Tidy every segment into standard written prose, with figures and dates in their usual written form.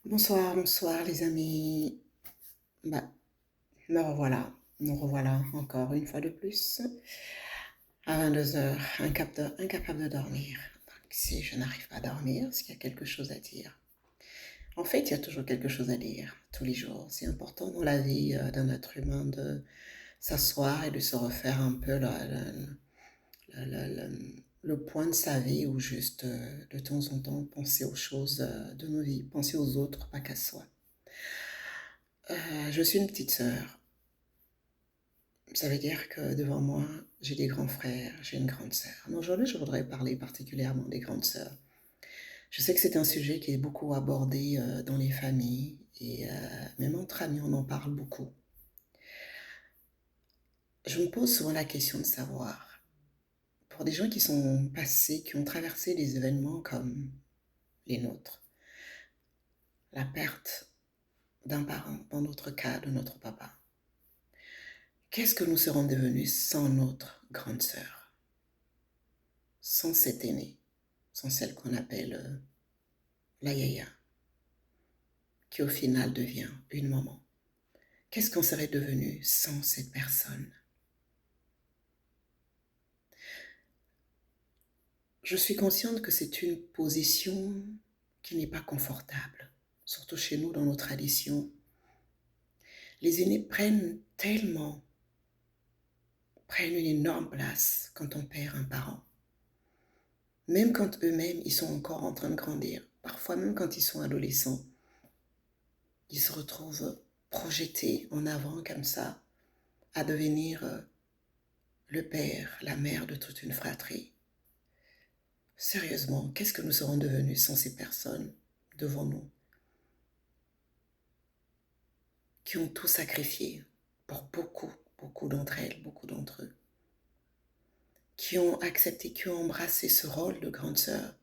Bonsoir, bonsoir les amis. Bah, nous revoilà encore une fois de plus à 22 heures, incapable de dormir. Donc, si je n'arrive pas à dormir, c'est qu'il y a quelque chose à dire. En fait, il y a toujours quelque chose à dire, tous les jours. C'est important dans la vie d'un être humain de s'asseoir et de se refaire un peu le point de sa vie ou juste de temps en temps penser aux choses de nos vies, penser aux autres, pas qu'à soi. Je suis une petite sœur. Ça veut dire que devant moi, j'ai des grands frères, j'ai une grande sœur. Mais aujourd'hui, je voudrais parler particulièrement des grandes sœurs. Je sais que c'est un sujet qui est beaucoup abordé dans les familles et même entre amis, on en parle beaucoup. Je me pose souvent la question de savoir, pour des gens qui sont passés, qui ont traversé des événements comme les nôtres, la perte d'un parent, dans notre cas, de notre papa, qu'est-ce que nous serons devenus sans notre grande sœur, sans cette aînée, sans celle qu'on appelle la yaya, qui au final devient une maman. Qu'est-ce qu'on serait devenu sans cette personne? Je suis consciente que c'est une position qui n'est pas confortable, surtout chez nous dans nos traditions. Les aînés prennent une énorme place quand on perd un parent. Même quand eux-mêmes, ils sont encore en train de grandir, parfois même quand ils sont adolescents, ils se retrouvent projetés en avant comme ça, à devenir le père, la mère de toute une fratrie. Sérieusement, qu'est-ce que nous serons devenus sans ces personnes devant nous, qui ont tout sacrifié pour beaucoup d'entre elles, beaucoup d'entre eux, qui ont accepté, qui ont embrassé ce rôle de grande sœur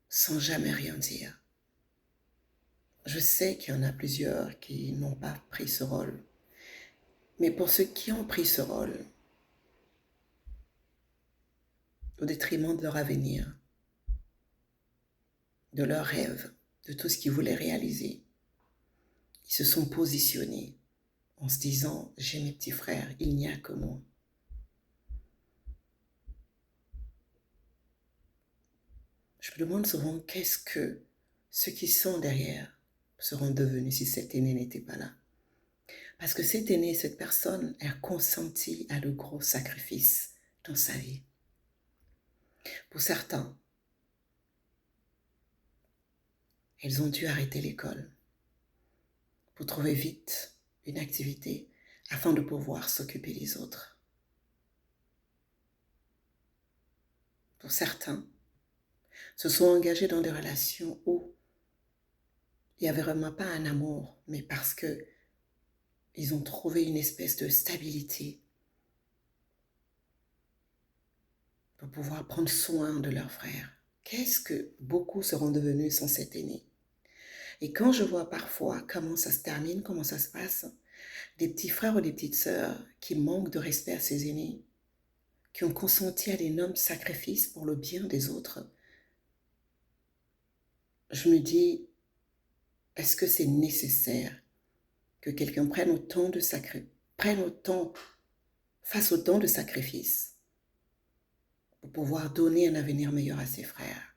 sans jamais rien dire. Je sais qu'il y en a plusieurs qui n'ont pas pris ce rôle, mais pour ceux qui ont pris ce rôle, au détriment de leur avenir, de leurs rêves, de tout ce qu'ils voulaient réaliser, ils se sont positionnés en se disant, j'ai mes petits frères, il n'y a que moi. Je me demande souvent qu'est-ce que ceux qui sont derrière seront devenus si cet aîné n'était pas là. Parce que cet aîné, cette personne, a consenti à de gros sacrifices dans sa vie. Pour certains, ils ont dû arrêter l'école pour trouver vite une activité afin de pouvoir s'occuper des autres. Pour certains, se sont engagés dans des relations où il n'y avait vraiment pas un amour, mais parce que ils ont trouvé une espèce de stabilité pour pouvoir prendre soin de leurs frères. Qu'est-ce que beaucoup seront devenus sans cet aîné? Et quand je vois parfois comment ça se termine, comment ça se passe, des petits frères ou des petites sœurs qui manquent de respect à ces aînés, qui ont consenti à d'énormes sacrifices pour le bien des autres, je me dis, est-ce que c'est nécessaire que quelqu'un fasse autant de sacrifices pour pouvoir donner un avenir meilleur à ses frères?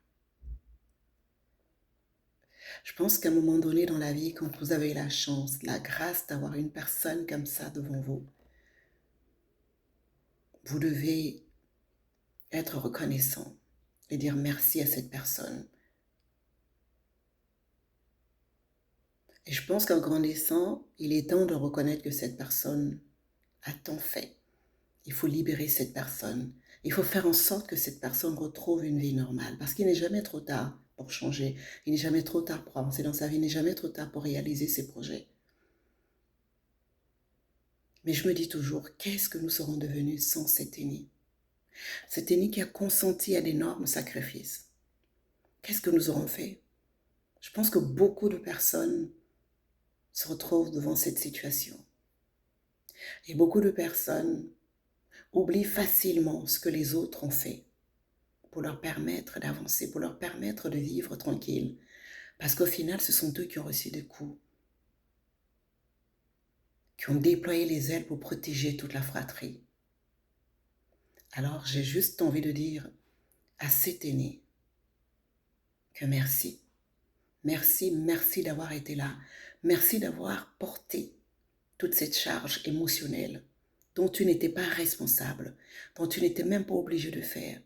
Je pense qu'à un moment donné dans la vie, quand vous avez la chance, la grâce d'avoir une personne comme ça devant vous, vous devez être reconnaissant et dire merci à cette personne. Et je pense qu'en grandissant, il est temps de reconnaître que cette personne a tant fait. Il faut libérer cette personne. Il faut faire en sorte que cette personne retrouve une vie normale. Parce qu'il n'est jamais trop tard pour changer. Il n'est jamais trop tard pour avancer dans sa vie. Il n'est jamais trop tard pour réaliser ses projets. Mais je me dis toujours, qu'est-ce que nous serons devenus sans cet aîné? Cet aîné qui a consenti à d'énormes sacrifices. Qu'est-ce que nous aurons fait? Je pense que beaucoup de personnes se retrouvent devant cette situation. Et beaucoup de personnes oublient facilement ce que les autres ont fait pour leur permettre d'avancer, pour leur permettre de vivre tranquille. Parce qu'au final, ce sont eux qui ont reçu des coups, qui ont déployé les ailes pour protéger toute la fratrie. Alors, j'ai juste envie de dire à cet aîné que merci. Merci, merci d'avoir été là. Merci d'avoir porté toute cette charge émotionnelle dont tu n'étais pas responsable, dont tu n'étais même pas obligé de faire.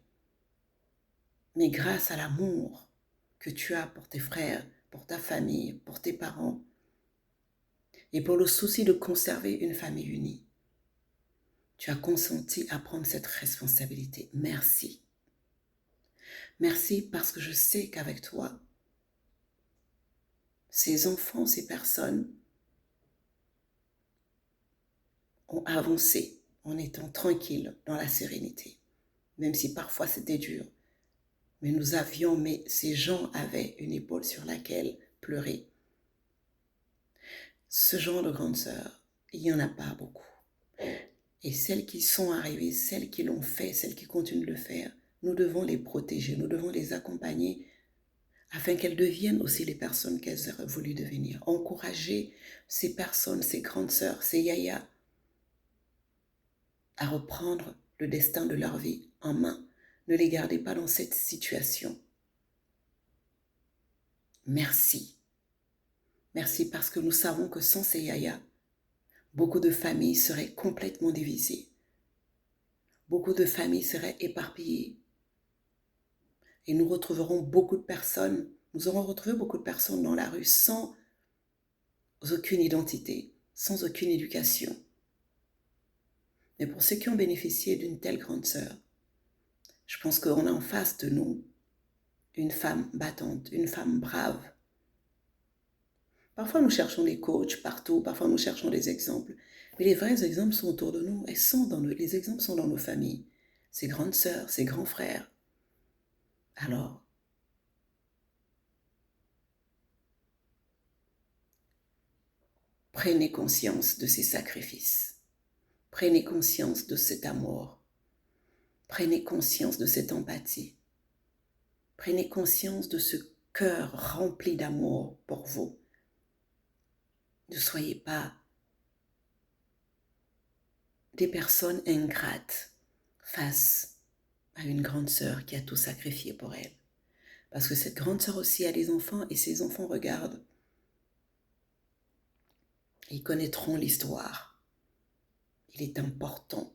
Mais grâce à l'amour que tu as pour tes frères, pour ta famille, pour tes parents, et pour le souci de conserver une famille unie, tu as consenti à prendre cette responsabilité. Merci. Merci parce que je sais qu'avec toi, ces enfants, ces personnes ont avancé en étant tranquilles dans la sérénité, même si parfois c'était dur. Mais ces gens avaient une épaule sur laquelle pleurer. Ce genre de grandes sœurs, il n'y en a pas beaucoup. Et celles qui sont arrivées, celles qui l'ont fait, celles qui continuent de le faire, nous devons les protéger, nous devons les accompagner afin qu'elles deviennent aussi les personnes qu'elles auraient voulu devenir. Encourager ces personnes, ces grandes sœurs, ces yayas, à reprendre le destin de leur vie en main. Ne les gardez pas dans cette situation. Merci. Merci parce que nous savons que sans ces yayas, beaucoup de familles seraient complètement divisées. Beaucoup de familles seraient éparpillées. Et nous retrouverons beaucoup de personnes, nous aurons retrouvé beaucoup de personnes dans la rue sans aucune identité, sans aucune éducation. Mais pour ceux qui ont bénéficié d'une telle grande sœur, je pense qu'on a en face de nous une femme battante, une femme brave. Parfois nous cherchons des coachs partout, parfois nous cherchons des exemples, mais les vrais exemples sont autour de nous, les exemples sont dans nos familles, ces grandes sœurs, ces grands frères. Alors, prenez conscience de ces sacrifices, prenez conscience de cet amour, prenez conscience de cette empathie, prenez conscience de ce cœur rempli d'amour pour vous. Ne soyez pas des personnes ingrates face à une grande sœur qui a tout sacrifié pour elle. Parce que cette grande sœur aussi a des enfants et ses enfants regardent. Ils connaîtront l'histoire. Il est important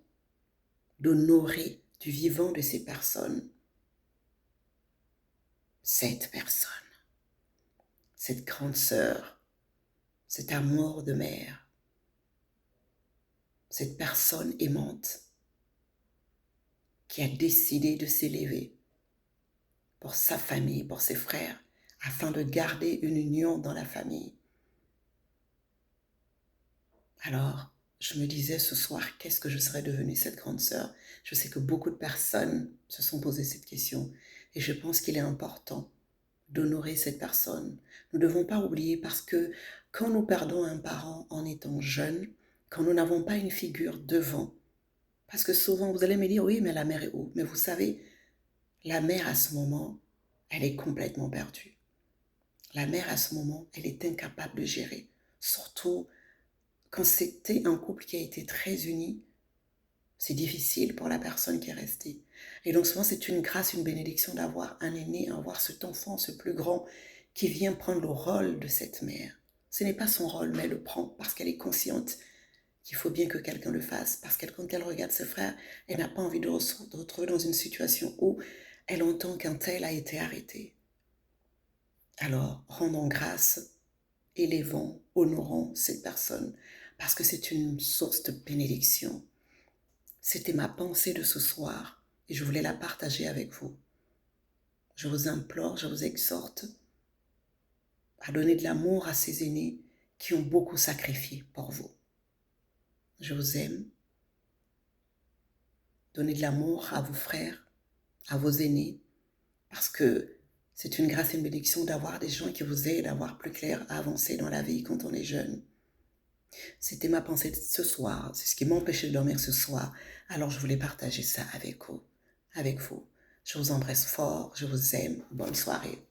d'honorer du vivant de ces personnes cette personne, cette grande sœur, cet amour de mère, cette personne aimante qui a décidé de s'élever pour sa famille, pour ses frères, afin de garder une union dans la famille. Alors, je me disais ce soir, qu'est-ce que je serais devenue cette grande sœur? Je sais que beaucoup de personnes se sont posées cette question et je pense qu'il est important d'honorer cette personne. Nous ne devons pas oublier parce que quand nous perdons un parent en étant jeune, quand nous n'avons pas une figure devant, parce que souvent vous allez me dire, oui, mais la mère est où? Mais vous savez, la mère à ce moment, elle est complètement perdue. La mère à ce moment, elle est incapable de gérer. Surtout quand c'était un couple qui a été très uni, c'est difficile pour la personne qui est restée. Et donc souvent c'est une grâce, une bénédiction d'avoir un aîné, d'avoir cet enfant, ce plus grand, qui vient prendre le rôle de cette mère. Ce n'est pas son rôle, mais elle le prend parce qu'elle est consciente qu'il faut bien que quelqu'un le fasse. Parce que quand elle regarde ses frères, elle n'a pas envie de se retrouver dans une situation où elle entend qu'un tel a été arrêté. Alors, rendons grâce, élevons, honorons cette personne, parce que c'est une source de bénédiction. C'était ma pensée de ce soir et je voulais la partager avec vous. Je vous implore, je vous exhorte à donner de l'amour à ces aînés qui ont beaucoup sacrifié pour vous. Je vous aime. Donnez de l'amour à vos frères, à vos aînés, parce que c'est une grâce et une bénédiction d'avoir des gens qui vous aident à voir plus clair, à avancer dans la vie quand on est jeune. C'était ma pensée de ce soir, c'est ce qui m'empêchait de dormir ce soir. Alors je voulais partager ça avec vous. Je vous embrasse fort, je vous aime. Bonne soirée.